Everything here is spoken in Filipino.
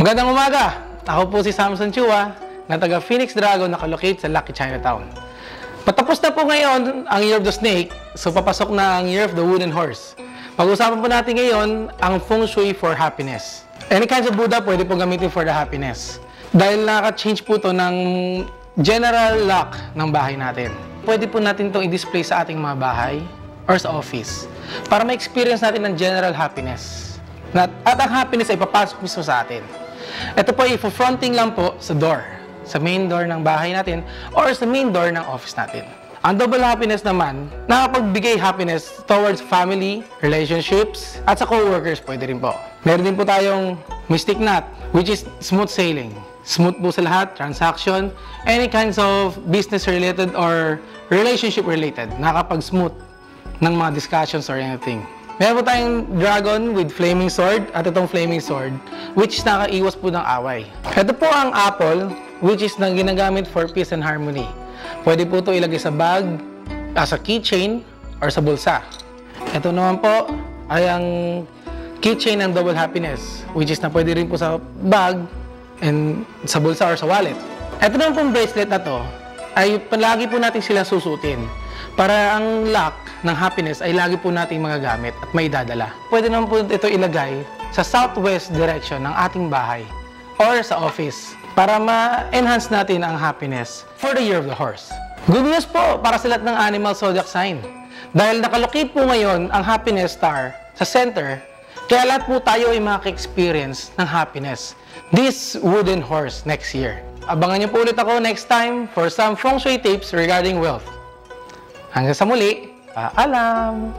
Magandang umaga! Ako po si Samson Chua, na taga Phoenix Dragon na nakalocate sa Lucky Chinatown. Patapos na po ngayon ang Year of the Snake, so papasok na ang Year of the Wooden Horse. Pag-usapan po natin ngayon ang Feng Shui for Happiness. Any kinds of Buddha pwede po gamitin for the happiness. Dahil nakaka-change po to ng general luck ng bahay natin. Pwede po natin itong i-display sa ating mga bahay or sa office para ma-experience natin ng general happiness. At ang happiness ay papasok mismo sa atin. Ito po ay fronting lang po sa door, sa main door ng bahay natin or sa main door ng office natin. Ang double happiness naman, nakapagbigay happiness towards family, relationships, at sa co-workers pwede rin po. Meron din po tayong Mystic Knot, which is smooth sailing. Smooth po sa lahat, transaction, any kinds of business-related or relationship-related, nakakapag-smooth ng mga discussions or anything. Meron po tayong dragon with flaming sword at itong flaming sword which is nakaiwas po ng away. Ito po ang apple which is na ginagamit for peace and harmony. Pwede po ito ilagay sa bag, sa keychain, or sa bulsa. Ito naman po ay ang keychain ng double happiness which is na pwede rin po sa bag and sa bulsa or sa wallet. Ito naman pong bracelet na to ay palagi po natin sila susutin para ang luck ng happiness ay lagi po nating magagamit at may dadala. Pwede naman po ito ilagay sa southwest direction ng ating bahay or sa office para ma-enhance natin ang happiness for the Year of the Horse. Good news po para sa lahat ng animal zodiac sign. Dahil nakalocate po ngayon ang happiness star sa center, kaya lahat po tayo ay makaka-experience ng happiness this wooden horse next year. Abangan niyo po ulit ako next time for some feng shui tips regarding wealth. Hanggang sa muli, paalam!